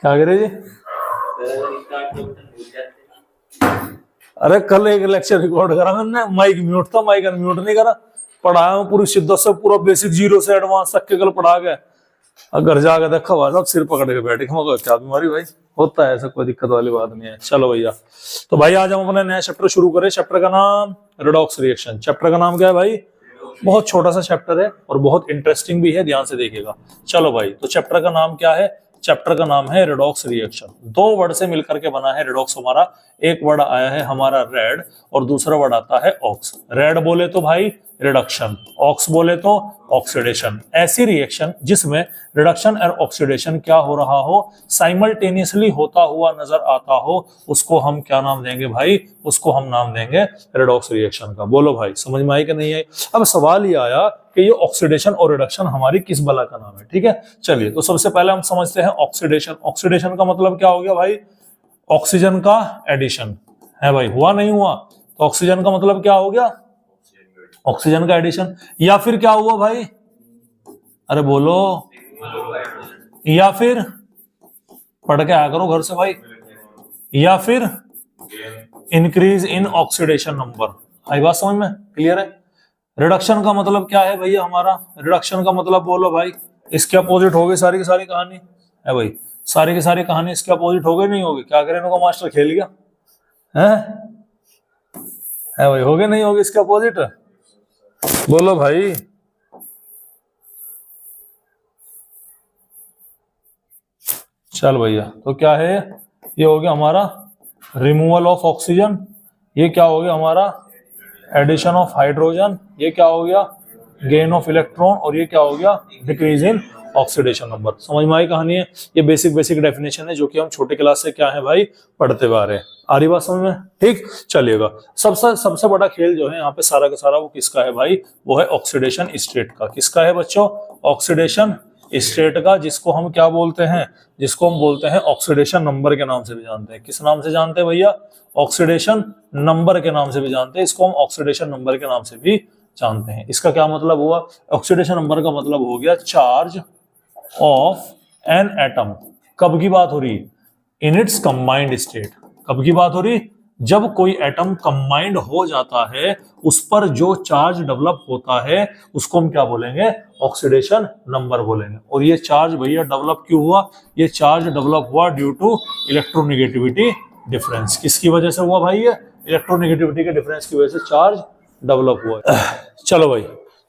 क्या करे जी? अरे कल एक लेक्चर रिकॉर्ड करा मैंने, माइक म्यूट था, माइक अनम्यूट नहीं करा। पढ़ाया हूँ पूरी शिद्दत से, पूरा बेसिक जीरो से एडवांस तक के कल पढ़ा गया। घर जाकर देखा हुआ सब सिर पकड़ के बैठे, क्या बीमारी भाई, होता है ऐसा, कोई दिक्कत वाली बात नहीं है। चलो भैया, तो भाई आज हम अपना नया चैप्टर शुरू करें। चैप्टर का नाम रेडॉक्स रिएक्शन। चैप्टर का नाम क्या है भाई? बहुत छोटा सा चैप्टर है और बहुत इंटरेस्टिंग भी है, ध्यान से देखिएगा। चलो भाई, तो चैप्टर का नाम क्या है? चैप्टर का नाम है रेडॉक्स रिएक्शन। दो वर्ड से मिलकर के बना है रेडॉक्स हमारा। एक वर्ड आया है हमारा रेड और दूसरा वर्ड आता है ऑक्स। रेड बोले तो भाई रिडक्शन, ऑक्स बोले तो ऑक्सीडेशन। ऐसी रिएक्शन जिसमें रिडक्शन और ऑक्सीडेशन क्या हो रहा हो, साइमल्टेनियसली होता हुआ नजर आता हो, उसको हम क्या नाम देंगे भाई? उसको हम नाम देंगे रेडॉक्स रिएक्शन का। बोलो भाई, समझ में आई कि नहीं आई? अब सवाल ये आया कि ये ऑक्सीडेशन और रिडक्शन हमारी किस बला का नाम है, ठीक है। चलिए, तो सबसे पहले हम समझते हैं ऑक्सीडेशन। ऑक्सीडेशन का मतलब क्या हो गया भाई? ऑक्सीजन का एडिशन है भाई, हुआ नहीं हुआ? तो ऑक्सीजन का मतलब क्या हो गया? ऑक्सीजन का एडिशन। या फिर क्या हुआ भाई? अरे बोलो, या फिर पढ़ के आया करो घर से भाई। या फिर इंक्रीज इन ऑक्सीडेशन नंबर। आई बात समझ में? क्लियर है? रिडक्शन का मतलब क्या है भैया हमारा? रिडक्शन का मतलब बोलो भाई, इसके अपोजिट हो गई सारी की सारी कहानी है भाई। सारी की सारी कहानी इसके अपोजिट हो गई नहीं होगी? क्या करें, इनको मास्टर खेल गया है भाई? हो गए नहीं होगी इसके अपोजिट? बोलो भाई। चल भैया, तो क्या है? ये हो गया हमारा रिमूवल ऑफ ऑक्सीजन। ये क्या हो गया हमारा? Addition of hydrogen. ये क्या हो गया? Gain of electron. और ये क्या हो गया? Decrease in oxidation number. समझ में आई कहानी है? ये बेसिक डेफिनेशन है जो कि हम छोटे क्लास से क्या है भाई पढ़ते हुए आ रहे हैं। आ रही बात समझ में? ठीक, चलिएगा। सबसे बड़ा खेल जो है यहाँ पे सारा का सारा वो किसका है भाई? वो है ऑक्सीडेशन स्टेट का। किसका है बच्चों? ऑक्सीडेशन स्टेट का, जिसको हम क्या बोलते हैं? जिसको हम बोलते हैं ऑक्सीडेशन नंबर के नाम से भी जानते हैं। किस नाम से जानते हैं भैया? ऑक्सीडेशन नंबर के नाम से भी जानते हैं। इसको हम ऑक्सीडेशन नंबर के नाम से भी जानते हैं। इसका क्या मतलब हुआ? ऑक्सीडेशन नंबर का मतलब हो गया चार्ज ऑफ एन एटम। कब की बात हो रही? In its combined state. कब की बात हो रही? जब कोई एटम कंबाइंड हो जाता है, उस पर जो चार्ज डेवलप होता है उसको हम क्या बोलेंगे? ऑक्सीडेशन नंबर बोलेंगे। और ये चार्ज भैया डेवलप क्यों हुआ? ये चार्ज डेवलप हुआ ड्यू टू इलेक्ट्रोनेगेटिविटी डिफरेंस। किसकी वजह से हुआ भाई? ये इलेक्ट्रोनेगेटिविटी के डिफरेंस की वजह से चार्ज डेवलप हुआ। चलो भाई,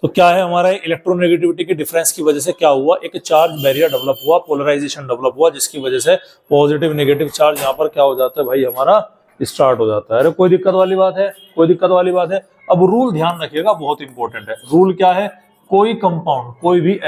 तो क्या है हमारा इलेक्ट्रोनेगेटिविटी के डिफरेंस की वजह से क्या हुआ? एक चार्ज बैरियर डेवलप हुआ, पोलराइजेशन डेवलप हुआ, जिसकी वजह से पॉजिटिव नेगेटिव चार्ज यहाँ पर क्या हो जाता है भाई हमारा? स्टार्ट हो जाता है। अरे कोई दिक्कत वाली बात है? कोई दिक्कत वाली बात है? अब रूल ध्यान रखिएगा, बहुत इंपॉर्टेंट है। रूल क्या है? कोई कंपाउंड, कोई भी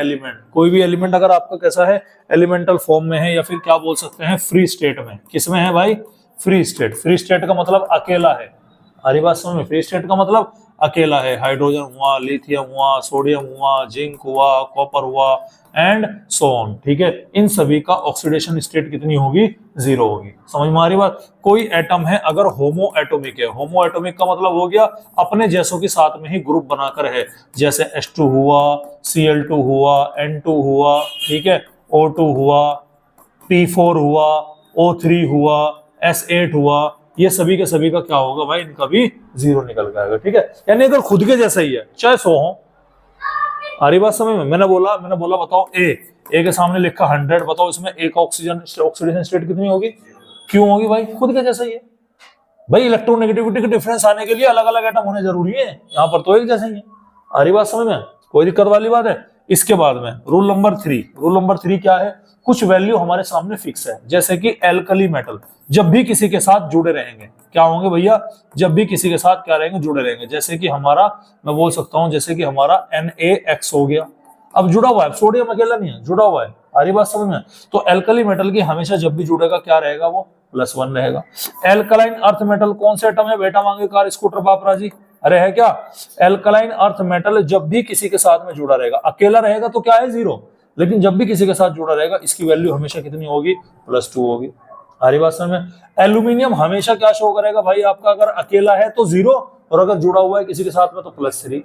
एलिमेंट अगर आपका कैसा है? एलिमेंटल फॉर्म में है, या फिर क्या बोल सकते हैं फ्री स्टेट में। किस में है भाई? Free state. फ्री स्टेट का मतलब अकेला है। हमारी बात समझ में? फ्री स्टेट का मतलब अकेला है। हाइड्रोजन हुआ, लिथियम हुआ, सोडियम हुआ, जिंक हुआ, कॉपर हुआ एंड सो ऑन, ठीक है। इन सभी का ऑक्सीडेशन स्टेट कितनी होगी? 0 होगी। समझ में आ रही बात? कोई एटम है अगर होमो एटोमिक है, होमो एटोमिक का मतलब हो गया अपने जैसों के साथ में ही ग्रुप बनाकर है। जैसे H2 हुआ, Cl2 हुआ, N2 हुआ, ठीक है, O2 हुआ, P4 हुआ, O3 हुआ, S8 हुआ, ये सभी के सभी का क्या होगा भाई? इनका भी 0 निकल के आएगा, ठीक है। यानी अगर खुद के जैसा ही है, चाहे 100 हो। आ रही बात समझ में? मैंने बोला बताओ ए के सामने लिखा 100, बताओ इसमें एक ऑक्सीडेशन स्टेट कितनी होगी? क्यों होगी भाई? खुद के जैसा ही है भाई। इलेक्ट्रोनेगेटिविटी के डिफरेंस आने के लिए अलग अलग एटम होने जरूरी है, यहाँ पर तो एक जैसे ही है। आ रही बात समझ में? कोई दिक्कत वाली बात है? इसके बाद में रूल नंबर 3 क्या है? कुछ वैल्यू हमारे सामने फिक्स है, जैसे कि एल्कली मेटल जब भी किसी के साथ जुड़े रहेंगे क्या होंगे भैया? जब भी किसी के साथ क्या रहेंगे? जुड़े रहेंगे। जैसे कि हमारा, मैं बोल सकता हूं जैसे कि हमारा NaX हो गया। अब जुड़ा हुआ है, सोडियम अकेला नहीं है, जुड़ा हुआ है। आ रही बात समझ में? तो एल्कली मेटल की हमेशा जब भी जुड़ेगा क्या रहेगा? वो +1 रहेगा। एल्कलाइन अर्थ मेटल कौन से एटम है बेटा? मांगे कार स्कूटर बापरा जी। अरे है क्या? एल्कलाइन अर्थ मेटल जब भी किसी के साथ में जुड़ा रहेगा, अकेला रहेगा तो क्या है? 0। लेकिन जब भी किसी के साथ जुड़ा रहेगा, इसकी वैल्यू हमेशा कितनी होगी? +2 होगी। आ रही बात समझ में? एल्यूमिनियम हमेशा क्या शो करेगा भाई आपका? अगर अकेला है तो 0, और अगर जुड़ा हुआ है किसी के साथ में तो +3।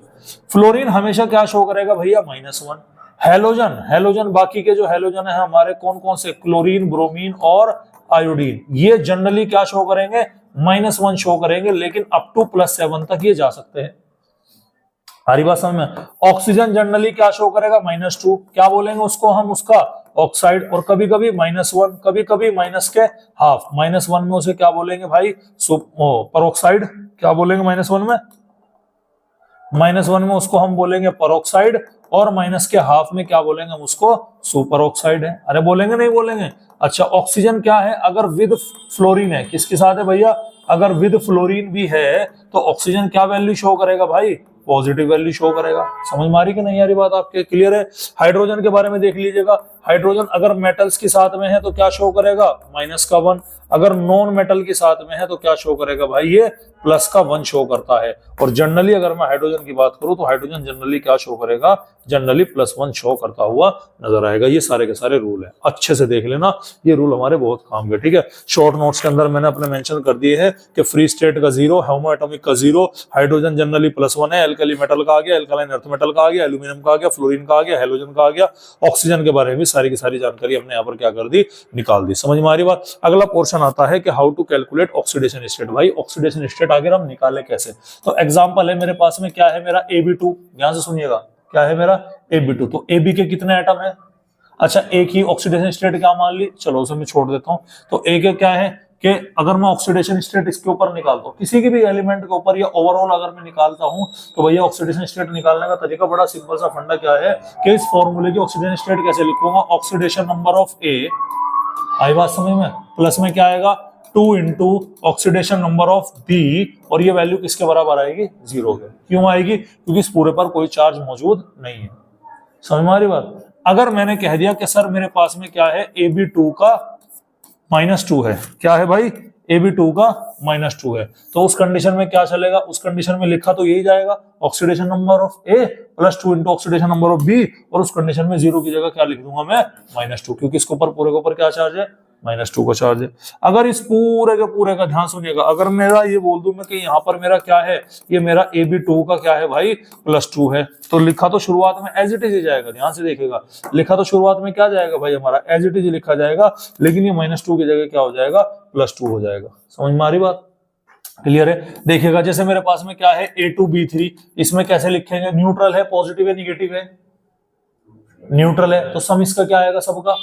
फ्लोरीन हमेशा क्या शो करेगा भैया? -1। हेलोजन, हेलोजन बाकी के जो हेलोजन है हमारे कौन कौन से, क्लोरीन, ब्रोमीन और आयोडीन, ये जनरली क्या शो करेंगे, -1 शो करेंगे, लेकिन अप टू +7 तक ये जा सकते हैं। हमारी बात समझ में। ऑक्सीजन जनरली क्या शो करेगा, -2, क्या बोलेंगे उसको हम, उसका ऑक्साइड, और कभी कभी -1, कभी कभी माइनस के हाफ, -1 में उसे क्या बोलेंगे भाई, परोक्साइड, क्या बोलेंगे -1 में, -1 में उसको हम बोलेंगे परोक्साइड, और माइनस के हाफ में क्या बोलेंगे हम उसको, सुपर ऑक्साइड है। अरे बोलेंगे नहीं बोलेंगे। अच्छा ऑक्सीजन क्या है, अगर विद फ्लोरीन है, किसके साथ है भैया, अगर विद फ्लोरीन भी है तो ऑक्सीजन क्या वैल्यू शो करेगा भाई, पॉजिटिव वैल्यू शो करेगा। समझ में आ रही कि नहीं आ रही बात आपके, क्लियर है। हाइड्रोजन के बारे में देख लीजिएगा, हाइड्रोजन अगर मेटल्स के साथ में है तो क्या शो करेगा, -1, अगर नॉन मेटल के साथ में है तो क्या शो करेगा भाई, ये +1 शो करता है। और जनरली अगर मैं हाइड्रोजन की बात करूं तो हाइड्रोजन जनरली क्या शो करेगा, जनरली +1 शो करता हुआ नजर आएगा। ये सारे के सारे रूल है, अच्छे से देख लेना, ये रूल हमारे बहुत काम के, ठीक है। शॉर्ट नोट्स के अंदर मैंने अपने मेंशन कर दिए हैं कि फ्री स्टेट का 0, होमो एटॉमिक का 0, हाइड्रोजन जनरली +1 है, एल्कली मेटल का आ गया, एल्कलाइन अर्थ मेटल का आ गया, एल्यूमिनियम का आ गया, फ्लोरीन का आ गया, हेलोजन का आ गया। ऑक्सीजन के बारे में भी सारी की सारी जानकारी हमने यहाँ पर क्या कर दी, निकाल दी। समझ में आ रही बात। अगला पोर्शन आता है कि how to calculate oxidation state. भाई ऑक्सीडेशन स्टेट आगे हम निकाले कैसे, तो एग्जांपल है मेरे पास में, क्या है मेरा Ab2, ध्यान से सुनिएगा, क्या है मेरा Ab2, तो Ab के कितने एटम है, अच्छा एक ही ऑक्सीडेशन स्टेट क्या मान ली, चलो उसे मैं छोड़ देता हूं। तो A के क्या है कि अगर मैं ऑक्सीडेशन स्टेट इसके ऊपर निकालता हूं, किसी के भी एलिमेंट के ऊपर या ओवरऑल अगर मैं निकालता हूं, तो भैया ऑक्सीडेशन स्टेट निकालने का तरीका बड़ा सिंपल सा फंडा क्या है कि इस फॉर्मूले की ऑक्सीडेशन स्टेट कैसे लिखूंगा, ऑक्सीडेशन नंबर ऑफ A, आई बात समझ में, प्लस में क्या आएगा 2 into oxidation number of B, और ये वैल्यू किसके बराबर आएगी, 0 के। क्यों आएगी, क्योंकि इस पूरे पर कोई चार्ज मौजूद नहीं है। समझ में आ रही बात। अगर मैंने कह दिया कि सर मेरे पास में क्या है, Ab2 का -2 है, क्या है भाई, Ab2 का -2 है, तो उस कंडीशन में क्या चलेगा, उस कंडीशन में लिखा तो यही जाएगा oxidation number of A +2 into oxidation number of B, और उस कंडीशन में 0 की जगह क्या लिख दूंगा मैं, -2, क्योंकि इसके ऊपर पूरे के ऊपर क्या चार्ज है, -2 का चार्ज है। अगर इस पूरे के पूरे का ध्यान सुनिएगा, अगर मेरा ये बोल दूं मैं कि यहाँ पर मेरा क्या है, ये मेरा Ab2 का क्या है भाई, +2 है, तो लिखा तो शुरुआत में एज इट इज जाएगा, ध्यान से देखिएगा, लिखा तो शुरुआत में क्या जाएगा भाई हमारा, एज इट इज लिखा जाएगा, लेकिन ये -2 की जगह क्या हो जाएगा, +2 हो जाएगा। समझ में आ रही बात, क्लियर है। देखिएगा जैसे मेरे पास में क्या है A2B3, इसमें कैसे लिखेंगे, न्यूट्रल है, पॉजिटिव है, निगेटिव है, न्यूट्रल है, तो सम इसका क्या आएगा सबका,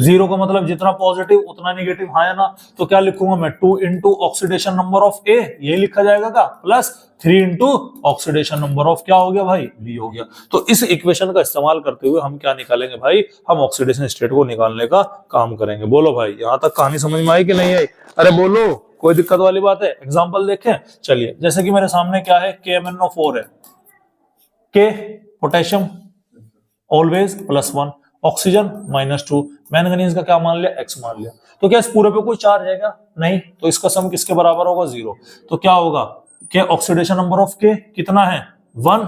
0 का मतलब जितना पॉजिटिव उतना नेगेटिव, हाँ या ना, तो क्या लिखूंगा मैं 2 into oxidation number of A, ये लिखा जाएगा क्या, +3 इंटू ऑक्सीडेशन नंबर ऑफ क्या हो गया भाई, B हो गया। तो इस इक्वेशन का इस्तेमाल करते हुए हम क्या निकालेंगे भाई, हम ऑक्सीडेशन स्टेट को निकालने का काम करेंगे। बोलो भाई यहां तक कहानी समझ में आई कि नहीं आई, अरे बोलो, कोई दिक्कत वाली बात है। एग्जाम्पल देखें, चलिए जैसे कि मेरे सामने क्या है, KMnO4 है, K potassium always +1, oxygen -2, manganese का क्या मान लिया, X मान लिया, तो क्या इस पूरे पे कोई चार्ज है क्या, नहीं, तो इसका सम किसके बराबर होगा, 0। तो क्या होगा कि ऑक्सीडेशन नंबर ऑफ K कितना है 1,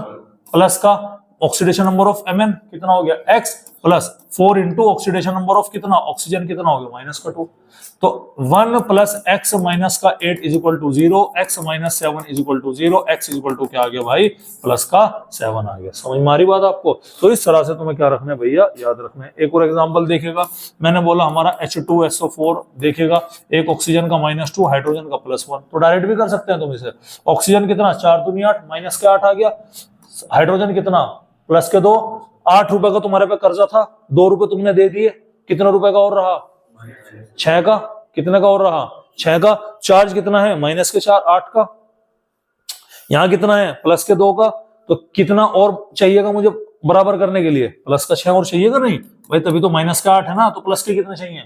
प्लस का ऑक्सीडेशन नंबर ऑफ Mn कितना हो गया X, plus 4 into oxidation number of कितना ऑक्सीजन कितना हो गया -2, तो 1 + x - 8 = 0, x - 7 = 0, x = क्या आ गया भाई, +7 आ गया। समझ में आ रही बात आपको। तो इस तरह से तुम्हें क्या रखना है भैया, याद रखना है। एक और एग्जांपल देखेगा, मैंने बोला हमारा H2SO4 देखेगा, एक ऑक्सीजन का -2, हाइड्रोजन का +1, तो डायरेक्ट भी कर सकते हैं तुम इसे। ऑक्सीजन कितना 4 दूनी 8, -8 आ गया, हाइड्रोजन कितना +2, 8 रुपए का तुम्हारे पे कर्जा था, 2 रुपए तुमने दे दिए, कितना रुपए का और रहा, 6 का, कितने का और रहा 6 का, चार्ज कितना है -4, 8 का, यहां कितना है +2 का, तो कितना और चाहिएगा मुझे बराबर करने के लिए, +6 और चाहिएगा नहीं भाई, तभी तो -8 है ना, तो प्लस के कितने चाहिए,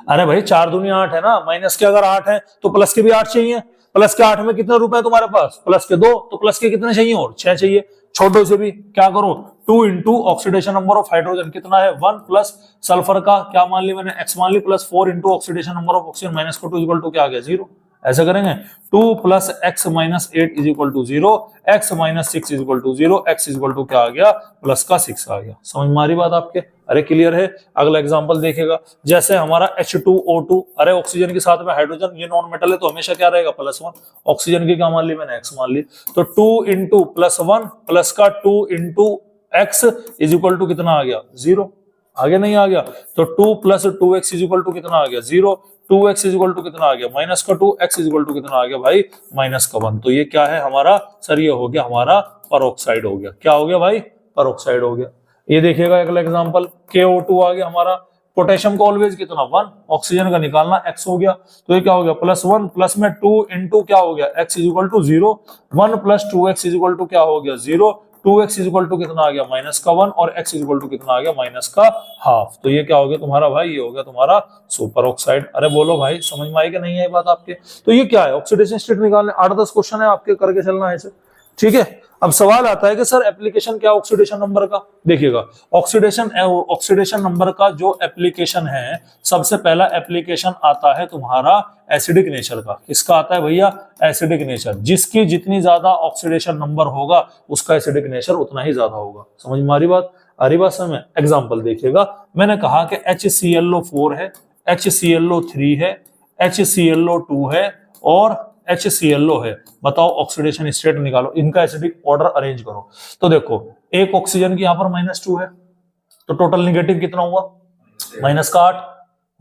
अरे भाई 4 दूनी 8 है ना, माइनस के अगर 8 है तो प्लस के भी 8 चाहिए, प्लस के 8 में कितने रुपए है तुम्हारे पास, +2, तो प्लस के कितने चाहिए और 6 चाहिए। छोटो से भी क्या करो, 2 into oxidation number of hydrogen कितना है 1, प्लस सल्फर का क्या मान ली मैंने X मान ली, +4 into oxidation number of oxygen -2 = क्या आ गया 0। ऐसा करेंगे 2 + x - 8 = 0, x - 6 = 0, x = क्या आ गया +6 आ गया। समझ में आ रही बात आपके, अरे क्लियर है। अगला एग्जांपल देखेगा, जैसे हमारा H2O2, अरे ऑक्सीजन के साथ में हाइड्रोजन, ये नॉन मेटल है तो हमेशा क्या रहेगा +1, ऑक्सीजन की क्या मान ली मैंने X मान ली, तो 2 इंटू +1 प्लस का 2 into x is equal to कितना आ गया 0, आगे नहीं आ गया। तो 2 plus 2x is equal to कितना आ गया 0, 2x इज इक्वल टू कितना आ गया -2, x इज इक्वल टू कितना आ गया भाई -1। तो ये क्या है हमारा सर, ये हो गया हमारा पेरोक्साइड हो गया। क्या हो गया भाई, पेरोक्साइड हो गया। ये देखिएगा अगला एग्जांपल, KO2 आ गया हमारा। पोटेशियम को ऑलवेज कितना 1, ऑक्सीजन का निकालना x हो गया। तो ये क्या हो गया +1 प्लस में 2 इंटू क्या हो गया x is equal to 0, 1 plus 2x is equal to क्या हो गया 0, 2x इज इक्वल टू कितना आ गया -1 और x इज इक्वल टू कितना आ गया -1/2। तो ये क्या हो गया तुम्हारा भाई, ये हो गया तुम्हारा सुपर ऑक्साइड। अरे बोलो भाई समझ में आई कि नहीं है बात आपके। तो ये क्या है, ऑक्सीडेशन स्टेट निकालने 8-10 क्वेश्चन है आपके, करके चलना है इसे, ठीक है। अब सवाल आता है कि सर एप्लीकेशन क्या ऑक्सीडेशन नंबर का। देखिएगा ऑक्सीडेशन नंबर का जो एप्लीकेशन है, सबसे पहला एप्लीकेशन आता है तुम्हारा एसिडिक नेचर का। किसका आता है भैया, एसिडिक नेचर। जिसकी जितनी ज्यादा ऑक्सीडेशन नंबर होगा उसका एसिडिक नेचर उतना ही ज्यादा होगा। समझ में आ रही बात, आ रही बात समझ। एग्जाम्पल देखिएगा, मैंने कहा कि HClO4 है, HClO3 है, HClO2 है और HClO है। बताओ ऑक्सीडेशन स्टेट निकालो, इनका एसिडिक ऑर्डर अरेंज करो। तो देखो एक ऑक्सीजन की यहाँ पर -2 है, तो टोटल निगेटिव कितना हुआ -8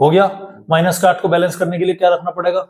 हो गया। -8 को बैलेंस करने के लिए क्या रखना पड़ेगा,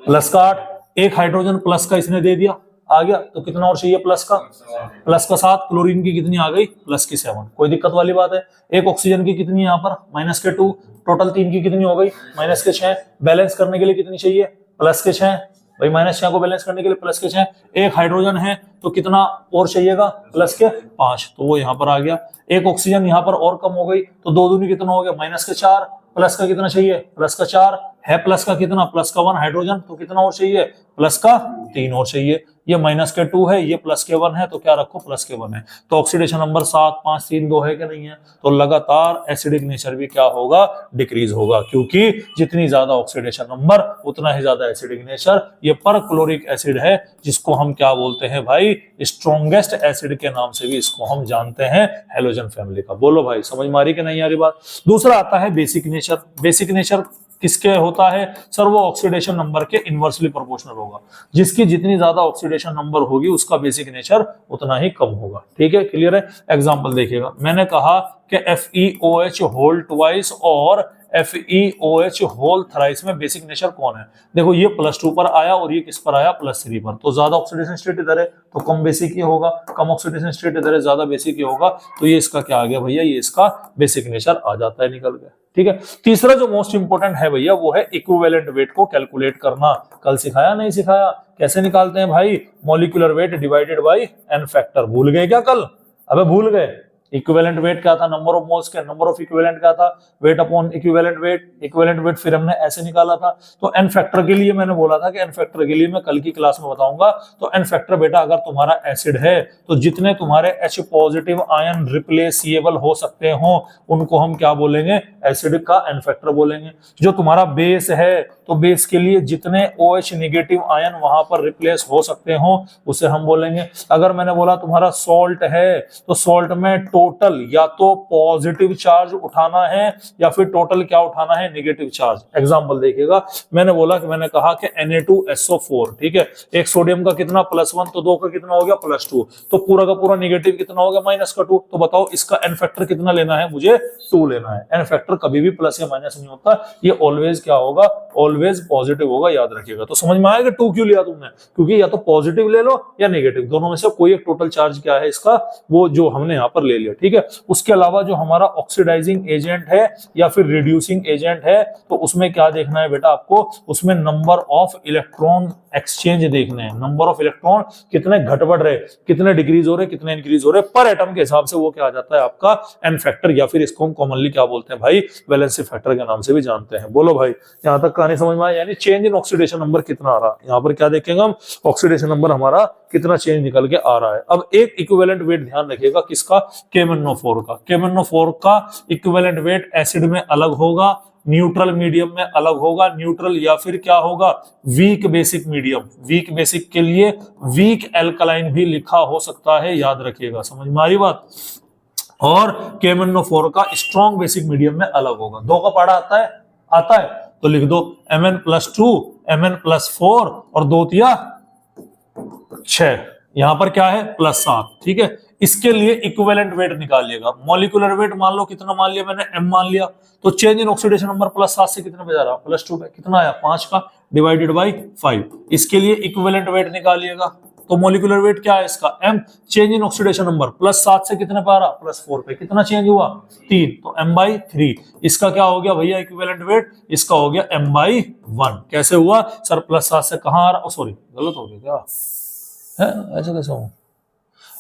+8। एक हाइड्रोजन प्लस का इसने दे दिया, आ गया। तो कितना और चाहिए प्लस का 7। क्लोरीन की कितनी आ गई +7। कोई दिक्कत वाली बात है। एक ऑक्सीजन की कितनी यहाँ पर -2, टोटल 3 की कितनी हो गई -6। बैलेंस करने के लिए कितनी चाहिए +6 भाई, -6 को बैलेंस करने के लिए +6। एक हाइड्रोजन है तो कितना और चाहिएगा +5, तो वो यहाँ पर आ गया। एक ऑक्सीजन यहाँ पर और कम हो गई, तो 2 दूनी कितना हो गया -4, प्लस का कितना चाहिए +4 है, प्लस का कितना +1 हाइड्रोजन, तो कितना और चाहिए +3 और चाहिए। ये -2 है, ये +1 है, तो क्या रखो +1 है। तो ऑक्सीडेशन नंबर 7, 5, 3, 2 है कि नहीं है। तो लगातार एसिडिक नेचर भी क्या होगा, डिक्रीज होगा, क्योंकि जितनी ज्यादा ऑक्सीडेशन नंबर उतना ही ज्यादा एसिडिक नेचर। ये परक्लोरिक एसिड है, जिसको हम क्या बोलते हैं भाई, स्ट्रॉन्गेस्ट एसिड के नाम से भी इसको हम जानते हैं, हैलोजन फैमिली का। बोलो भाई समझ में आ रही कि नहीं आ रही बात। दूसरा आता है बेसिक नेचर। बेसिक नेचर किसके होता है सर, वो ऑक्सीडेशन नंबर के इनवर्सली प्रोपोर्शनल होगा। जिसकी जितनी ज्यादा ऑक्सीडेशन नंबर होगी उसका बेसिक नेचर उतना ही कम होगा। ठीक है, क्लियर है। एग्जांपल देखिएगा, मैंने कहा कि FeOH होल ट्वाइस और FeOH होल थ्राइस में बेसिक नेचर कौन है। देखो ये +2 पर आया और ये किस पर आया +3 पर। तो ज्यादा ऑक्सीडेशन स्टेट इधर है तो कम बेसिक ही होगा, कम ऑक्सीडेशन स्टेट इधर है ज्यादा बेसिक ही होगा। तो ये इसका क्या आ गया भैया, ये इसका बेसिक नेचर आ जाता है, निकल गया। ठीक है, तीसरा जो मोस्ट इंपोर्टेंट है भैया वो है इक्विवेलेंट वेट को कैलकुलेट करना। कल सिखाया नहीं सिखाया, कैसे निकालते हैं भाई, molecular weight divided by n factor. भूल गए क्या कल, अबे भूल गए। इक्विवेलेंट वेट क्या था, नंबर ऑफ मोल्स के, नंबर ऑफ इक्विवेलेंट क्या था, weight upon equivalent weight. Equivalent weight फिर हमने ऐसे निकाला था। तो n फैक्टर के लिए मैंने बोला था कि n फैक्टर के लिए मैं कल की क्लास में बताऊंगा। तो n फैक्टर बेटा अगर तुम्हारा एसिड है तो जितने तुम्हारे H पॉजिटिव आयन रिप्लेसिएबल हो सकते हो उनको हम क्या बोलेंगे, एसिड का n फैक्टर बोलेंगे। जो तुम्हारा बेस है तो बेस के लिए जितने OH नेगेटिव आयन वहां पर रिप्लेस हो सकते हो उसे हम बोलेंगे। अगर मैंने बोला तुम्हारा सॉल्ट है तो सॉल्ट में टोटल या तो पॉजिटिव चार्ज उठाना है या फिर टोटल क्या उठाना है, नेगेटिव चार्ज। एग्जांपल देखिएगा, मैंने बोला कि मैंने कहा कि Na2SO4, ठीक है, एक सोडियम का कितना +1 तो 2 का कितना हो गया +2, तो पूरा का पूरा नेगेटिव कितना हो गया -2। तो बताओ इसका n फैक्टर कितना लेना है, मुझे 2 लेना है। n फैक्टर कभी भी प्लस या माइनस नहीं होता, ये ऑलवेज क्या होगा, ऑलवेज पॉजिटिव होगा, याद रखिएगा। तो समझ में आएगा 2 क्यों लिया तुमने, क्योंकि या तो पॉजिटिव ले लो या नेगेटिव, दोनों में से कोई एक टोटल चार्ज क्या है इसका, वो जो हमने यहाँ पर ले लिया। ठीक है, उसके अलावा जो हमारा ऑक्सीडाइजिंग एजेंट है या फिर रिड्यूसिंग एजेंट है तो उसमें क्या देखना है बेटा आपको, उसमें नंबर ऑफ इलेक्ट्रॉन एक्सचेंज देखने हैं। नंबर ऑफ इलेक्ट्रॉन कितने घट बढ़ रहे, कितने डिक्रीज हो रहे, कितने इंक्रीज हो रहे पर एटम के हिसाब से, वो क्या आ जाता है आपका n फैक्टर, या फिर इसको हम कॉमनली क्या बोलते हैं भाई, वैलेंसी फैक्टर के नाम से भी जानते हैं। बोलो भाई यहाँ तक कहानी समझ में आया, यानी चेंज इन ऑक्सीडेशन नंबर कितना आ रहा है। यहाँ पर क्या देखेंगे हम, ऑक्सीडेशन नंबर हमारा कितना चेंज निकल के आ रहा है। अब एक इक्विवेलेंट वेट ध्यान रखिएगा, किसका, KMnO4 का। KMnO4 का इक्विवेलेंट वेट एसिड में अलग होगा, न्यूट्रल मीडियम में अलग होगा, न्यूट्रल या फिर क्या होगा, weak basic medium. Weak basic के लिए वीक एल्कलाइन भी लिखा हो सकता है, याद रखिएगा। समझ में आ रही बात। और KMnO4 का स्ट्रॉन्ग बेसिक मीडियम में अलग होगा। 2 का पारा आता है तो लिख दो Mn+2 Mn+4 और 2 तिया 6। यहां पर क्या है +7। ठीक है, इसके लिए इक्विवेलेंट वेट निकालिएगा। मॉलिक्यूलर वेट मान लो कितना मान लिया मैंने, m मान लिया, तो चेंज इन ऑक्सीडेशन नंबर +7 से कितने पे जा रहा, +2 पे, कितना आया 5 का डिवाइडेड बाई 5। इसके लिए इक्विवेलेंट वेट निकालिएगा, तो मॉलिक्यूलर वेट क्या है इसका m, change in oxidation number +7 से कितने पे आ रहा, +4 पे, कितना चेंज हुआ 3, तो m/3। इसका क्या हो गया भैया इक्विवेलेंट वेट, इसका हो गया m/1। कैसे हुआ सर, +7 से कहां आ रहा, सॉरी गलत हो गया क्या है, ऐसा कैसे हो,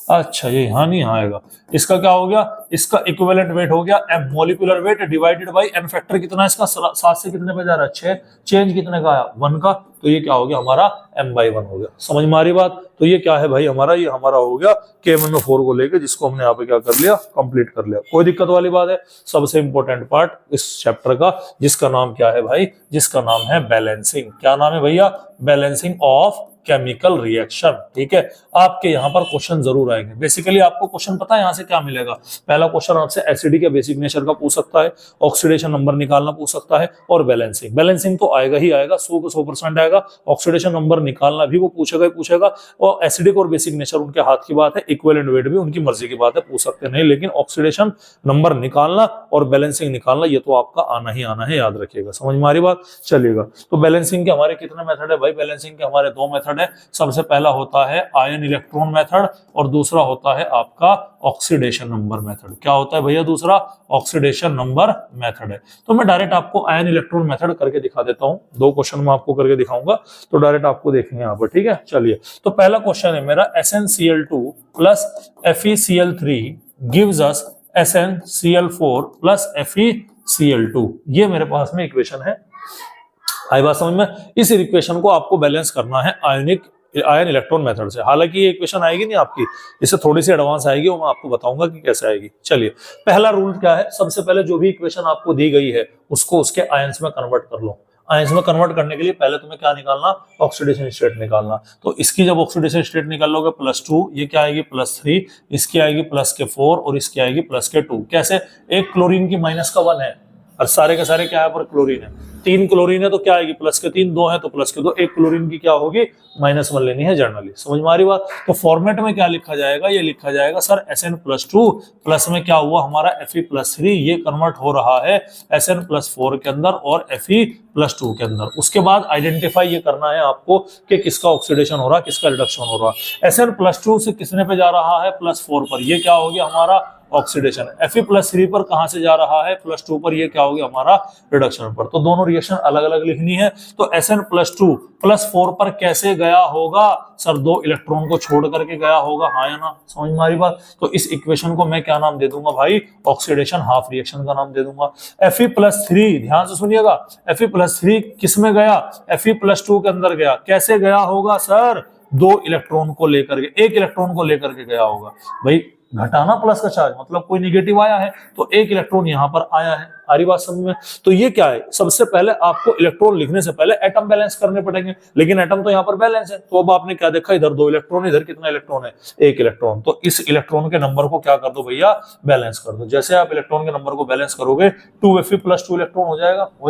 अच्छा ये यहाँ नहीं आएगा, इसका क्या हो गया, इसका इक्विवेलेंट वेट हो गया m, molecular weight divided by n factor कितना है इसका, 7 से कितने पे जा रहा है 6, चेंज कितने का आया 1 का, तो ये क्या हो गया हमारा m/1 हो गया। समझ में आ रही बात, तो ये क्या है भाई हमारा, ये हमारा हो गया KMnO4 को लेके, जिसको हमने यहाँ पे क्या कर लिया, कंप्लीट कर लिया। कोई दिक्कत वाली बात है, सबसे इंपॉर्टेंट पार्ट इस चैप्टर का, जिसका नाम क्या है भाई, जिसका नाम है बैलेंसिंग। क्या नाम है भैया, बैलेंसिंग ऑफ केमिकल रिएक्शन। ठीक है, आपके यहाँ पर क्वेश्चन जरूर आएंगे। बेसिकली आपको क्वेश्चन पता है यहाँ से क्या मिलेगा, पहला क्वेश्चन आपसे एसिडिक या बेसिक नेचर का पूछ सकता है, ऑक्सीडेशन नंबर निकालना पूछ सकता है, और बैलेंसिंग। बैलेंसिंग तो आएगा ही आएगा, 100 को 100% आएगा, ऑक्सीडेशन नंबर निकालना भी वो पूछेगा ही पूछेगा, और एसिडिक और बेसिक नेचर उनके हाथ की बात है, इक्विवेलेंट वेट भी उनकी मर्जी की बात है, पूछ सकते नहीं, लेकिन ऑक्सीडेशन नंबर निकालना और बैलेंसिंग निकालना ये तो आपका आना ही आना है, याद रखिएगा। समझ में आ रही बात, चलिएगा। तो बैलेंसिंग के हमारे कितने मेथड है भाई, बैलेंसिंग के हमारे 2 मेथड है। सबसे पहला होता है आयन इलेक्ट्रॉन मेथड, और दूसरा होता है आपका ऑक्सीडेशन नंबर मेथड। क्या होता है भैया दूसरा, ऑक्सीडेशन नंबर मेथड है। तो मैं डायरेक्ट आपको आयन इलेक्ट्रॉन मेथड करके दिखा देता हूं, 2 क्वेश्चन मैं आपको करके दिखाऊंगा, तो डायरेक्ट आपको देखेंगे यहाँ पर। ठीक है, चलिए। तो पहला क्वेश्चन है मेरा, SnCl2 plus FeCl3 gives us SnCl4 plus FeCl2। ये मेरे पास में इक्वेशन है, आई बात समझ में। इस इक्वेशन को आपको बैलेंस करना है आयन इलेक्ट्रॉन मेथड से। हालांकि ये इक्वेशन आएगी नहीं आपकी, इससे थोड़ी सी एडवांस आएगी, वो मैं आपको बताऊंगा कि कैसे आएगी। चलिए, पहला रूल क्या है, सबसे पहले जो भी इक्वेशन आपको दी गई है उसको उसके आयंस में कन्वर्ट कर लो। आयंस में कन्वर्ट करने के लिए पहले तुम्हें क्या निकालना, ऑक्सीडेशन स्टेट निकालना। तो इसकी जब ऑक्सीडेशन स्टेट निकाल लोगे +2, ये क्या आएगी +3, इसकी आएगी +4 और इसकी आएगी +2। कैसे, एक क्लोरीन की -1 है और सारे के सारे क्या है पर क्लोरीन है, 3 क्लोरीन है तो क्या आएगी +3, 2 है तो +2, 1 क्लोरीन की क्या होगी -1 लेनी है जनरली। समझ में आ रही बात। तो फॉर्मेट में क्या लिखा जाएगा, ये लिखा जाएगा सर Sn+2 प्लस में क्या हुआ हमारा Fe+3, ये कन्वर्ट हो रहा है Sn+4 के अंदर और Fe+2 के अंदर। उसके बाद आइडेंटिफाई ये करना है आपको कि किसका ऑक्सीडेशन हो रहा है, किसका रिडक्शन हो रहा है। Sn+2 से किसने पे जा रहा है, +4 पर, ये क्या हो गया हमारा ऑक्सीडेशन। Fe+3 पर कहां से जा रहा है, +2 पर, ये क्या हो गया हमारा रिडक्शन पर। तो दोनों रिएक्शन अलग अलग लिखनी है। तो Sn+2 +4 पर कैसे गया होगा सर, 2 इलेक्ट्रॉन को छोड़ करके गया होगा, हाँ या ना, समझ में आ रही बात। तो इस इक्वेशन को मैं क्या नाम दे दूंगा भाई, ऑक्सीडेशन हाफ रिएक्शन का नाम दे दूंगा। Fe+3, ध्यान से सुनिएगा, Fe+3 किस में गया, Fe+2 के अंदर गया। कैसे गया होगा सर, 2 इलेक्ट्रॉन को लेकर के, 1 इलेक्ट्रॉन को लेकर के गया होगा भाई। घटाना प्लस का चार्ज मतलब कोई नेगेटिव आया है तो 1 इलेक्ट्रॉन यहां पर आया है। आ रही बात समझ में। तो ये क्या है, सबसे पहले आपको इलेक्ट्रॉन लिखने से पहले एटम बैलेंस करने पड़ेंगे, लेकिन एटम तो यहाँ पर बैलेंस है। तो अब आपने क्या देखा, इधर 2 इलेक्ट्रॉन, इधर कितना इलेक्ट्रॉन है, 1 इलेक्ट्रॉन। तो इस इलेक्ट्रॉन के नंबर को क्या कर दो भैया, बैलेंस कर दो। जैसे आप इलेक्ट्रॉन के नंबर को बैलेंस करोगे 2Fe+2 इलेक्ट्रॉन हो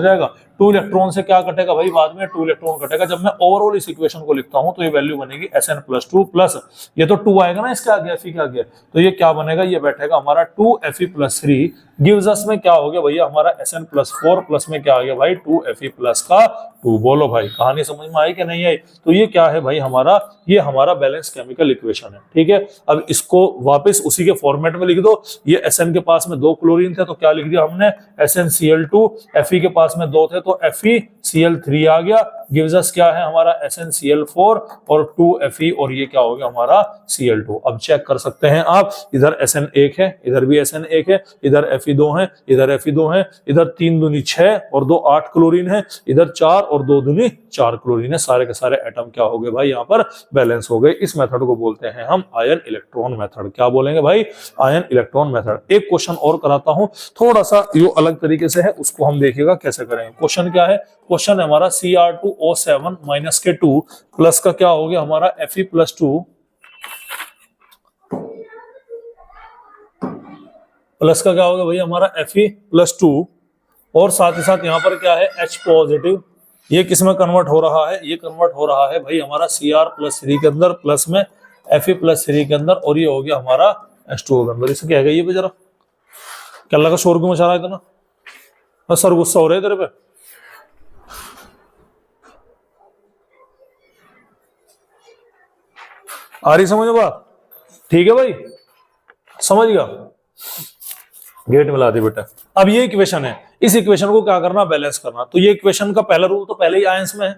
जाएगा। 2 इलेक्ट्रॉन से क्या कटेगा भाई, बाद में 2 इलेक्ट्रॉन कटेगा। जब मैं ओवरऑल इस इक्वेशन को लिखता हूं तो ये वैल्यू बनेगी Sn+2 प्लस, ये तो 2 आएगा ना इसके आगे, Fe के आगे, तो ये क्या बनेगा, ये बैठेगा हमारा 2Fe+3 गिव्स अस में क्या हो गया भैया हमारा Sn+4 प्लस में क्या आ गया भाई 2Fe+ का 2। बोलो भाई कहानी समझ में आई कि नहीं आई। तो ये क्या है भाई हमारा, ये हमारा बैलेंस केमिकल इक्वेशन है। ठीक है, अब इसको वापस उसी के फॉर्मेट में लिख दो। ये Sn के पास में 2 क्लोरीन थे तो क्या लिख दिया हमने, SnCl2। Fe के पास में 2 थे तो FeCl3 आ गया। गिव्स अस क्या है हमारा SnCl4 और 2Fe, और ये क्या हो गया हमारा Cl2। अब चेक कर सकते हैं आप, इधर Sn1 है, इधर भी Sn1 है, इधर Fe2 है, इधर Fe2 है, इधर 3 दूनी 6 और 2 8 क्लोरीन है, इधर 4 और 2 दूनी 4 क्लोरीन है। सारे के सारे एटम क्या हो गए भाई यहाँ पर बैलेंस हो गए। इस मेथड को बोलते हैं हम आयन इलेक्ट्रॉन मेथड। क्या बोलेंगे भाई, आयन इलेक्ट्रॉन मेथड। एक क्वेश्चन और कराता हूं, थोड़ा सा ये अलग तरीके से है, उसको हम देखिएगा कैसे करेंगे। क्वेश्चन क्या है, क्वेश्चन है हमारा Cr2O7 - K2 प्लस का क्या हो गया हमारा Fe+2 प्लस का क्या होगा भाई हमारा Fe+2, और साथ ही साथ यहाँ पर क्या है H पॉजिटिव। ये किस में कन्वर्ट हो रहा है, ये कन्वर्ट हो रहा है भाई हमारा Cr+3 के अंदर प्लस में Fe+3 के अंदर, और ये हो गया हमारा H2O के अंदर। इसे क्या है ये पे जरा, क्या लगा शोर क्यों मचा रहा है इतना? बस सर गुस्सा हो रहे तेरे पे। आ रही समझ बात? ठीक है भाई, समझ गया, गेट मिला दी बेटा। अब ये इक्वेशन है, इस इक्वेशन को क्या करना, बैलेंस करना। तो ये इक्वेशन का पहला रूल तो पहले ही आयंस में है,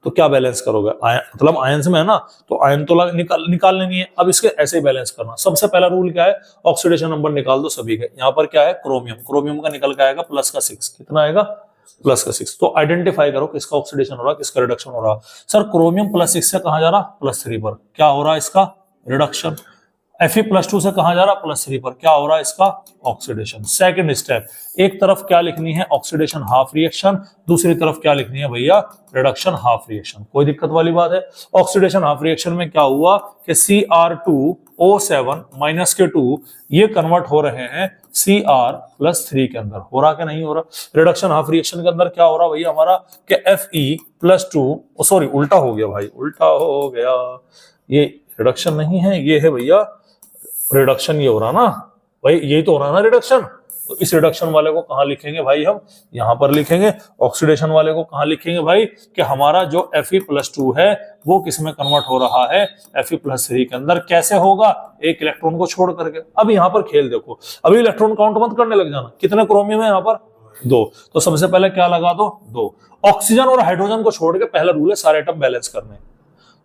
तो क्या बैलेंस करोगे, मतलब आयंस में है ना, तो आयन तो निकाल लेनी है। अब इसके ऐसे ही बैलेंस करना। सबसे पहला रूल क्या है, ऑक्सीडेशन नंबर निकाल दो सभी के। यहाँ पर क्या है, क्रोमियम, क्रोमियम का निकल के आएगा प्लस का 6, कितना आएगा, प्लस का 6। तो आइडेंटिफाई करो किसका ऑक्सीडेशन हो रहा, किसका रिडक्शन हो रहा। सर क्रोमियम प्लस 6 से कहां जा रहा, +3 पर, क्या हो रहा इसका, रिडक्शन। Fe+2 से कहां जा रहा, +3 पर, क्या हो रहा है इसका, ऑक्सीडेशन। सेकंड स्टेप, एक तरफ क्या लिखनी है, ऑक्सीडेशन हाफ रिएक्शन, दूसरी तरफ क्या लिखनी है भैया, रिडक्शन हाफ रिएक्शन। कोई दिक्कत वाली बात है? ऑक्सीडेशन हाफ रिएक्शन में क्या हुआ कि Cr2O7 -2 ये कन्वर्ट हो रहे हैं Cr+3 के अंदर। हो रहा कि नहीं हो रहा? रिडक्शन हाफ रिएक्शन के अंदर क्या हो रहा भैया हमारा कि Fe+2, सॉरी उल्टा हो गया भाई, उल्टा हो गया, ये रिडक्शन नहीं है, ये है भैया रिडक्शन। ये हो रहा ना भाई, यही तो हो रहा ना रिडक्शन। तो इस रिडक्शन वाले को कहां लिखेंगे भाई, हम यहां पर लिखेंगे। ऑक्सीडेशन वाले को कहां लिखेंगे भाई, कि हमारा जो Fe+2 है वो किस में कन्वर्ट हो रहा है, Fe+3 के अंदर। कैसे होगा, एक इलेक्ट्रॉन को छोड़ करके। अब यहां पर खेल देखो, अभी इलेक्ट्रॉन काउंट मत करने लग जाना, कितने क्रोमियम है यहाँ पर, 2। तो सबसे पहले क्या लगा दो, 2। ऑक्सीजन और हाइड्रोजन को छोड़ के पहला रूल है सारे एटम बैलेंस करने।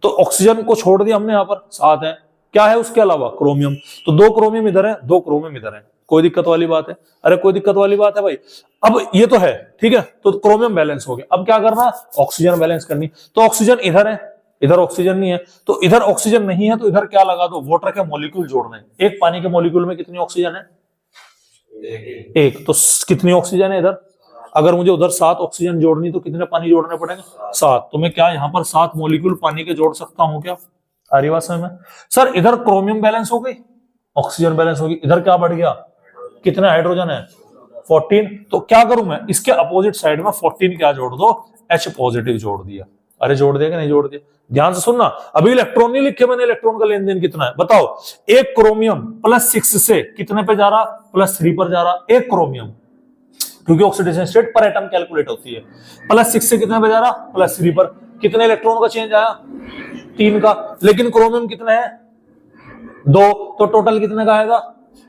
तो ऑक्सीजन को छोड़ दिया हमने, यहाँ पर 7 है, क्या है उसके अलावा, क्रोमियम। तो 2 क्रोमियम इधर है, 2 क्रोमियम इधर है। कोई दिक्कत वाली बात है? अरे कोई दिक्कत वाली बात है भाई? अब ये तो है, ठीक है, तो क्रोमियम बैलेंस हो गया। अब क्या करना, ऑक्सीजन बैलेंस करनी। तो ऑक्सीजन इधर है, इधर ऑक्सीजन नहीं है, तो इधर ऑक्सीजन नहीं है, तो इधर क्या लगा दो, वाटर के मॉलिक्यूल जोड़ने। एक पानी के मॉलिक्यूल में कितनी ऑक्सीजन है, 1। तो कितनी ऑक्सीजन है इधर, अगर मुझे उधर 7 ऑक्सीजन जोड़नी तो कितने पानी जोड़ने पड़ेंगे, 7। तो मैं क्या यहाँ पर 7 मॉलिक्यूल पानी के जोड़ सकता हूँ क्या, आ रही बात समझ में? सर इधर क्रोमियम बैलेंस हो गई, ऑक्सीजन बैलेंस होगी, इधर क्या बढ़ गया, कितने हाइड्रोजन है, 14। तो क्या करूं मैं, इसके अपोजिट साइड में 14 क्या जोड़ दो, H पॉजिटिव जोड़ दिया। अरे जोड़ दिया कि नहीं जोड़ दिया? ध्यान से सुनना, अभी इलेक्ट्रॉन नहीं लिखे मैंने, इलेक्ट्रॉन का लेन देन कितना है बताओ। एक क्रोमियम +6 से कितने पे जा रहा, +3 पर जा रहा, एक क्रोमियम, क्योंकि ऑक्सीडेशन स्टेट पर एटम कैलकुलेट होती है। +6 से कितने पे जा रहा, +3 पर। कितने इलेक्ट्रॉन का चेंज आया, 3 का। लेकिन क्रोमियम कितने हैं, 2, तो टोटल कितने का आएगा,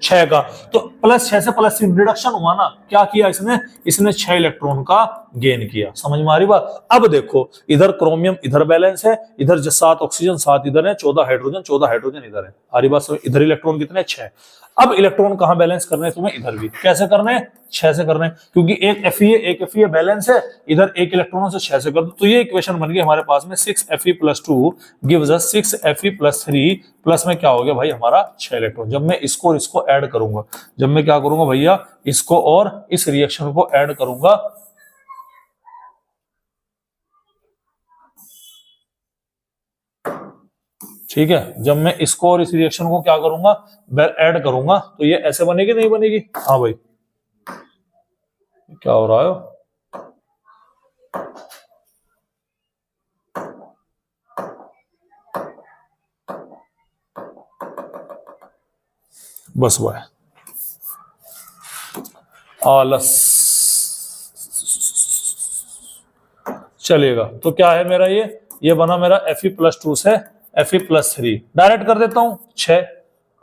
6 का। तो +6 से +3 रिडक्शन हुआ ना, क्या किया इसने 6 इलेक्ट्रॉन का गेन किया। समझ में आ रही बात? अब देखो, इधर क्रोमियम इधर बैलेंस है, इधर 7 ऑक्सीजन 7 इधर है, 14 हाइड्रोजन इधर है। आ रही बात? इधर इलेक्ट्रॉन कितने, 6। अब इलेक्ट्रॉन कहां बैलेंस करने हैं तुम्हें, इधर भी। कैसे करने हैं, 6 से करने हैं, क्योंकि एक Fe बैलेंस है, इधर एक इलेक्ट्रॉनों से 6 से कर दो। तो ये इक्वेशन बन गई हमारे पास में, 6Fe+2 gives us 6Fe+3 plus में क्या हो गया भाई हमारा 6 इलेक्ट्रॉन। जब मैं इसको और इसको ऐड करूंगा, जब मैं क्या करूंगा भैया, इसको और इस रिएक्शन को ऐड करूंगा, ठीक है, जब मैं इसको और इस रिएक्शन को क्या करूंगा, ऐड करूंगा, तो ये ऐसे बनेगी नहीं बनेगी, हाँ भाई क्या हो रहा है, बस वो है आलस, चलेगा। तो क्या है मेरा, ये बना मेरा Fe+2 से Fe+3, डायरेक्ट कर देता हूं 6।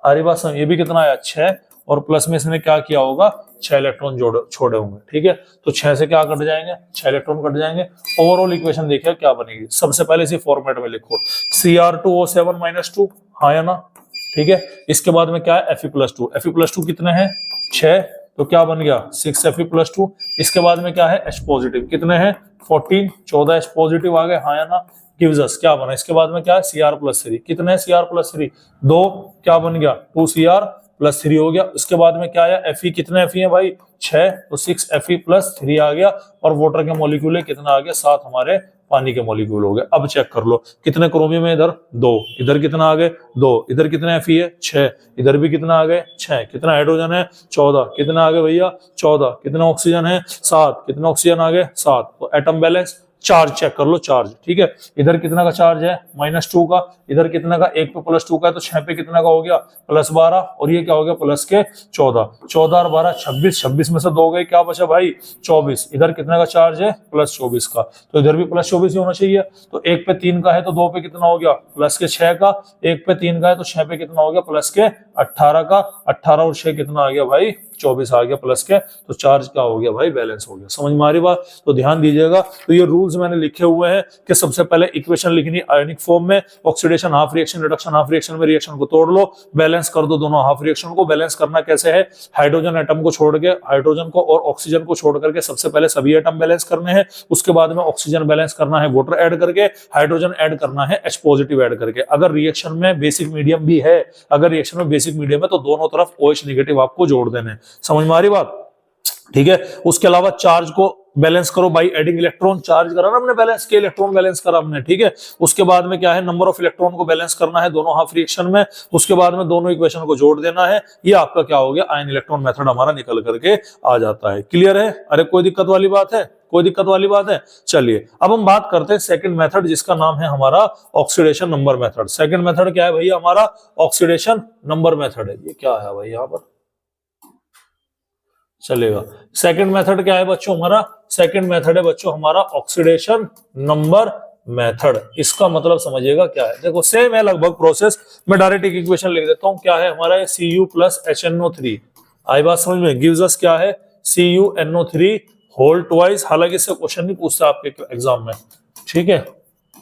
अरे बात समझ, ये भी कितना आया, 6, और प्लस में इसने क्या किया होगा, 6 इलेक्ट्रॉन छोड़े होंगे, ठीक है। तो 6 से क्या कट जाएंगे, 6 इलेक्ट्रॉन कट जाएंगे। ओवरऑल इक्वेशन देखिए क्या बनेगी। सबसे पहले इसी फॉर्मेट में लिखो, Cr2O7 -2, हाँ या ना, ठीक है। इसके बाद में क्या है, Fe+2 कितने हैं, 6, तो क्या बन गया 6Fe+2। इसके बाद में क्या है, H पॉजिटिव कितने हैं, 14, 14 H पॉजिटिव आ गए, हाँ या ना, गिव्स अस क्या बना। इसके बाद में क्या है, Cr+3 कितने हैं, Cr+3 2, क्या बन गया 2Cr+3 हो गया। उसके बाद में क्या आया, Fe कितने Fe है भाई, 6, तो 6Fe+3 आ गया। और वाटर के मॉलिक्यूल है कितना आ गया, 7 हमारे पानी के मॉलिक्यूल हो गए। अब चेक कर लो कितने क्रोमियम है, इधर 2, इधर कितना आ गए 2, इधर कितने Fe है 6, इधर भी कितना आ गए 6, कितना हाइड्रोजन है 14, कितना आ गए भैया 14, कितना ऑक्सीजन है 7, कितना ऑक्सीजन आ गए 7। तो एटम बैलेंस, चार्ज चेक कर लो, चार्ज। ठीक है, इधर कितना का चार्ज है -2 का, इधर कितना का 1 पे +2 का है, तो 6 पे कितना का हो गया +12, और ये क्या हो गया प्लस के 14, 14 और 12 26, 26 में से 2 गए, क्या बचा भाई 24। इधर कितना का चार्ज है +24 का, तो इधर भी +24 ही होना चाहिए। तो 1 पे 3 का है तो 2 पे कितना हो गया प्लस के 6 का, 1 पे 3 का है तो 6 पे कितना हो गया प्लस के 18 का, 18 और 6 कितना आ गया भाई 24 आ गया प्लस के, तो चार्ज क्या हो गया भाई बैलेंस हो गया। समझ में आ रही बात? तो ध्यान दीजिएगा। तो ये रूल्स मैंने लिखे हुए हैं कि सबसे पहले इक्वेशन लिखनी आयनिक फॉर्म में, oxidation half reaction, reduction half reaction में रिएक्शन को तोड़ लो, बैलेंस कर दो दोनों हाफ रिएक्शन को। बैलेंस करना कैसे है, हाइड्रोजन एटम को छोड़ के, हाइड्रोजन को और ऑक्सीजन को छोड़ करके सबसे पहले सभी एटम बैलेंस करने हैं, उसके बाद में ऑक्सीजन बैलेंस करना है वाटर ऐड करके, हाइड्रोजन ऐड करना है H पॉजिटिव ऐड करके। अगर रिएक्शन में बेसिक मीडियम भी है, अगर रिएक्शन में बेसिक मीडियम है तो दोनों तरफ OH नेगेटिव आपको जोड़ देने। समझ में आ रही बात? ठीक है, उसके अलावा चार्ज को बैलेंस करो बाई एडिंग इलेक्ट्रॉन, चार्ज करा ना हमने, बैलेंस के इलेक्ट्रॉन बैलेंस करा हमने। ठीक है, उसके बाद में क्या है, नंबर ऑफ इलेक्ट्रॉन को बैलेंस करना है दोनों हाफ रिएक्शन में, उसके बाद में दोनों इक्वेशन को जोड़ देना है। ये आपका क्या हो गया, आयन इलेक्ट्रॉन मेथड हमारा निकल करके आ जाता है। क्लियर है? अरे कोई दिक्कत वाली बात है? कोई दिक्कत वाली बात है? चलिए अब हम बात करते हैं सेकंड मेथड, जिसका नाम है हमारा oxidation number method. Second method क्या है भैया, हमारा ऑक्सीडेशन नंबर मेथड है। ये क्या है भाई यहाँ पर, चलेगा। सेकंड मेथड क्या है बच्चों हमारा, सेकंड मेथड है बच्चों हमारा ऑक्सीडेशन नंबर मेथड। इसका मतलब समझिएगा क्या है, देखो सेम है लगभग प्रोसेस। मैं डायरेक्ट एक इक्वेशन लिख देता हूं, क्या है हमारा Cu + HNO3। आई बात समझ में? गिव्स अस क्या है, CuNO3 होल ट्वाइस। हालांकि इससे क्वेश्चन नहीं पूछता आपके एग्जाम में। ठीक है,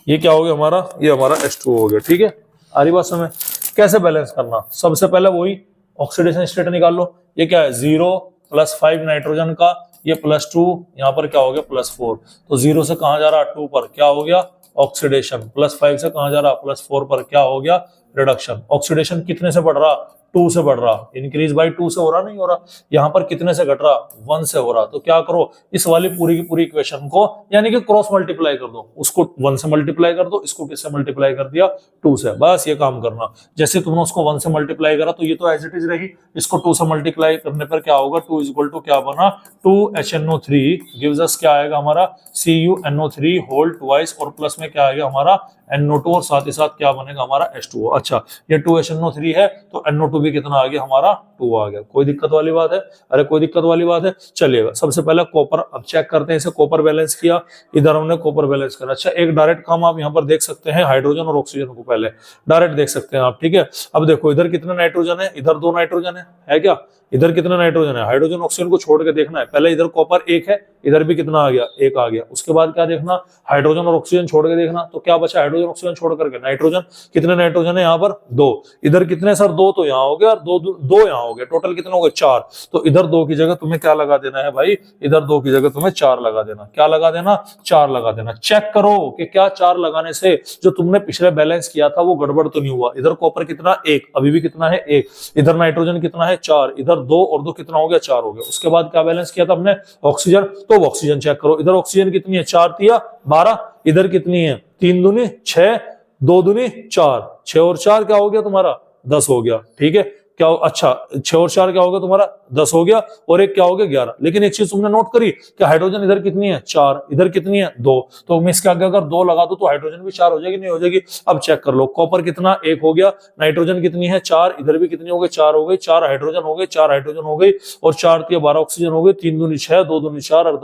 ये क्या हो गया हमारा, ये हमारा H2 हो गया। ठीक है, आ रही बात समझ? कैसे बैलेंस करना, सबसे पहले वही ऑक्सीडेशन स्टेट निकाल लो। ये क्या है 0 + 5 नाइट्रोजन का, ये +2, यहाँ पर क्या हो गया +4। तो 0 से कहां जा रहा 2 पर, क्या हो गया ऑक्सीडेशन, +5 से कहां जा रहा +4 पर, क्या हो गया रिडक्शन। ऑक्सीडेशन कितने से बढ़ रहा 2 से बढ़ रहा, इंक्रीज बाय 2 से हो रहा, नहीं हो रहा। यहाँ पर कितने से घट रहा 1 से हो रहा। तो क्या करो, इस वाली पूरी की पूरी इक्वेशन को यानी कि क्रॉस मल्टीप्लाई कर दो, उसको 1 से मल्टीप्लाई कर दो, इसको किससे मल्टीप्लाई कर दिया 2 से। बस ये काम करना। जैसे तुमने उसको 1 से मल्टीप्लाई करा तो ये तो एज इट इज रही, इसको 2 से मल्टीप्लाई करने पर क्या होगा 2 = क्या बना 2HNO3 गिव्स अस क्या आएगा हमारा CuNO3 होल ट्वाइस, और प्लस में क्या आएगा हमारा NO2, और साथ ही साथ क्या बनेगा हमारा H2O। अच्छा, ये 2HNO3 है तो NO2 भी कितना आ गया हमारा 2 आ गया। कोई दिक्कत वाली बात है? अरे कोई दिक्कत वाली बात है? चलिएगा, सबसे पहले कॉपर अब चेक करते हैं। इसे कॉपर बैलेंस किया, इधर हमने कॉपर बैलेंस करा। अच्छा, एक डायरेक्ट काम आप यहाँ पर देख सकते हैं, हाइड्रोजन और ऑक्सीजन को पहले डायरेक्ट देख सकते हैं आप। ठीक है, अब देखो इधर कितना नाइट्रोजन है, इधर 2 नाइट्रोजन है क्या, इधर कितना नाइट्रोजन है, हाइड्रोजन ऑक्सीजन को छोड़ के देखना है। पहले इधर कॉपर 1 है, इधर भी कितना आ गया 1 आ गया। उसके बाद क्या देखना, हाइड्रोजन और ऑक्सीजन छोड़ के देखना, तो क्या बचा हाइड्रोजन ऑक्सीजन छोड़ करके नाइट्रोजन। कितने नाइट्रोजन है यहाँ पर 2, इधर कितने सर 2 तो यहाँ हो गया, और 2 यहाँ हो गया, टोटल कितने हो गए 4। तो इधर 2 की जगह तुम्हें क्या लगा देना है भाई, इधर 2 की जगह तुम्हें 4 लगा देना। क्या लगा देना 4 लगा देना। चेक करो कि क्या 4 लगाने से जो तुमने पिछले बैलेंस किया था वो गड़बड़ तो नहीं हुआ। इधर कॉपर कितना 1, अभी भी कितना है 1, इधर नाइट्रोजन कितना है 4, इधर 2 और 2 कितना हो गया 4 हो गया। उसके बाद क्या बैलेंस किया था हमने ऑक्सीजन, तो ऑक्सीजन चेक करो, इधर ऑक्सीजन कितनी है 4 × 12, इधर कितनी है 3 दूनी 6, 2 दूनी 4, 6 और 4 क्या हो गया तुम्हारा 10 हो गया। ठीक है, क्या अच्छा 6 और 4 क्या हो गया तुम्हारा 10 हो गया, और एक क्या हो गया 11। लेकिन एक चीज तुमने नोट करी कि हाइड्रोजन इधर कितनी है 4, इधर कितनी है 2, तो मैं इसके आगे अगर 2 लगा दूं तो हाइड्रोजन भी 4 हो जाएगी, नहीं हो जाएगी। अब चेक कर लो, कॉपर कितना 1 हो गया, नाइट्रोजन कितनी है 4, इधर भी कितनी हो गई 4 हो गई, 4 हाइड्रोजन हो गई, 4 हाइड्रोजन हो गई, और 4 × 12 ऑक्सीजन हो गई, 3 दूनी 6, 2 दूनी 4 और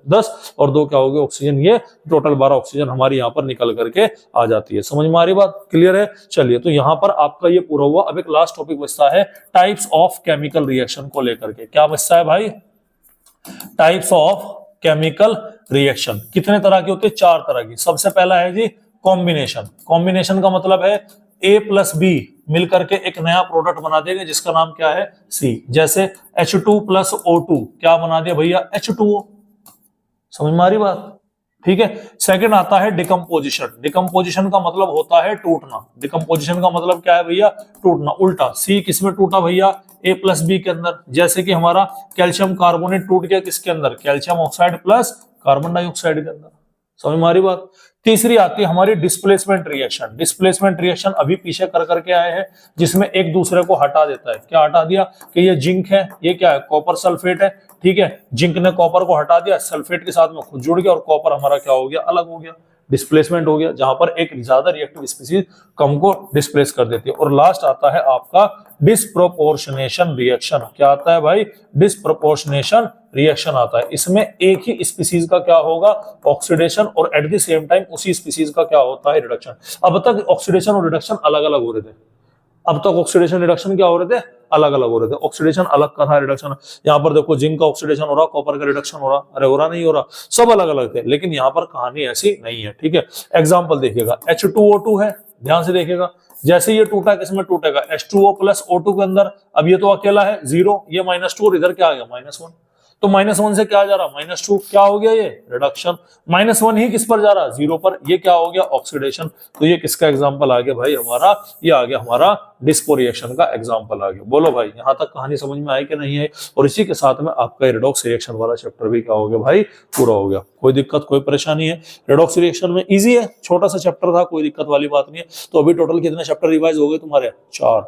10 और 2 क्या हो गए ऑक्सीजन। ये टोटल 12 ऑक्सीजन हमारी यहाँ पर निकल करके आ जाती है। समझ में आ रही बात? क्लियर है? चलिए, तो यहाँ पर आपका ये पूरा हुआ। अब एक लास्ट टॉपिक बचता है टाइप्स ऑफ केमिकल रिएक्शन को लेकर के। क्या बचता है भाई, टाइप्स ऑफ केमिकल रिएक्शन। कितने तरह की होती है? 4 तरह की। सबसे पहला है जी कॉम्बिनेशन। कॉम्बिनेशन का मतलब है A + B मिलकर के एक नया प्रोडक्ट बना देंगे जिसका नाम क्या है C। जैसे H2 + O2 क्या बना दिया भैया H2O। समझ में आ रही बात? ठीक है। सेकंड आता है डिकम्पोजिशन। डिकम्पोजिशन का मतलब होता है टूटना। डिकम्पोजिशन का मतलब क्या है भैया? टूटना। उल्टा सी किसमें टूटा भैया? A + B के अंदर। जैसे कि हमारा कैल्शियम कार्बोनेट टूट गया किसके अंदर? Calcium oxide plus carbon dioxide के अंदर। समझ में आ रही बात। तीसरी आती है हमारी डिस्प्लेसमेंट रिएक्शन। डिस्प्लेसमेंट रिएक्शन अभी पीछे कर करके आए हैं, जिसमें एक दूसरे को हटा देता है। क्या हटा दिया कि ये जिंक है, ये क्या है, कॉपर सल्फेट है, ठीक है, जिंक ने कॉपर को हटा दिया, सल्फेट के साथ में खुद जुड़ गया और कॉपर हमारा क्या हो गया, अलग हो गया, डिस्प्लेसमेंट हो गया, जहां पर एक ज्यादा रिएक्टिव स्पीसीज कम को डिस्प्लेस कर देती है। और लास्ट आता है आपका डिस्प्रोपोर्शनेशन रिएक्शन। क्या आता है भाई, डिस्प्रोपोर्शनेशन रिएक्शन आता है। इसमें एक ही स्पीसीज का क्या होगा, ऑक्सीडेशन, और एट द सेम टाइम उसी स्पीसीज का क्या होता है, रिडक्शन। अब तक ऑक्सीडेशन और रिडक्शन अलग अलग हो रहे थे, अब तक ऑक्सीडेशन रिडक्शन क्या हो रहे थे, अलग अलग हो रहे थे। ऑक्सीडेशन अलग का था, रिडक्शन यहाँ पर देखो जिंक का ऑक्सीडेशन हो रहा, कॉपर का रिडक्शन हो रहा, अरे हो रहा नहीं हो रहा, सब अलग अलग थे। लेकिन यहाँ पर कहानी ऐसी नहीं है, ठीक है। एग्जाम्पल देखिएगा, H2O2 है, ध्यान से देखिएगा, जैसे ये टूटा किसमें टूटेगा, H2O प्लस O2 के अंदर। अब ये तो अकेला है, 0, ये -2 और इधर क्या आ गया, -1, तो -1 से क्या जा रहा, -2, क्या हो गया ये, रिडक्शन। -1 ही किस पर जा रहा, 0 पर, ये क्या हो गया, ऑक्सीडेशन। तो ये किसका एग्जांपल आ गया भाई हमारा, ये आ गया हमारा डिस्पो रिएक्शन का एग्जांपल आ गया। बोलो भाई यहां तक कहानी समझ में आई कि नहीं है। और इसी के साथ में आपका रिडॉक्स रिएक्शन वाला चैप्टर भी क्या हो गया भाई, पूरा हो गया। कोई दिक्कत कोई परेशानी है, रिडॉक्स रिएक्शन में इजी है, छोटा सा चैप्टर था, कोई दिक्कत वाली बात नहीं है। तो अभी टोटल कितने चैप्टर रिवाइज हो गए तुम्हारे, 4।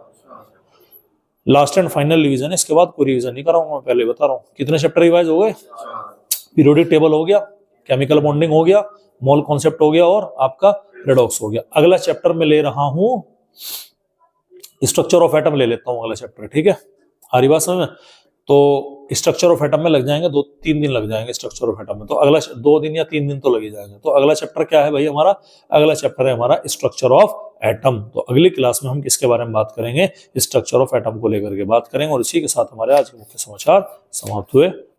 लास्ट एंड फाइनल रिवीजन है, इसके बाद कोई रिवीजन नहीं कराऊंगा, मैं पहले बता रहा हूँ। कितने चैप्टर रिवाइज हो गए, पीरियोडिक टेबल हो गया, केमिकल बॉन्डिंग हो गया, मोल कॉन्सेप्ट हो गया, और आपका रिडॉक्स हो गया। अगला चैप्टर में ले रहा हूं स्ट्रक्चर ऑफ एटम, ले लेता हूं अगला चैप्टर, ठीक है। आ रही बात समझ में। तो स्ट्रक्चर ऑफ एटम में लग जाएंगे 2-3 दिन लग जाएंगे स्ट्रक्चर ऑफ एटम में, तो अगला 2 दिन या 3 दिन तो लग ही जाएंगे। तो अगला चैप्टर क्या है भाई हमारा, अगला चैप्टर है हमारा स्ट्रक्चर ऑफ एटम। तो अगली क्लास में हम किसके बारे में बात करेंगे, स्ट्रक्चर ऑफ एटम को लेकर के बात करेंगे। और इसी के साथ हमारे आज के मुख्य समाचार समाप्त हुए।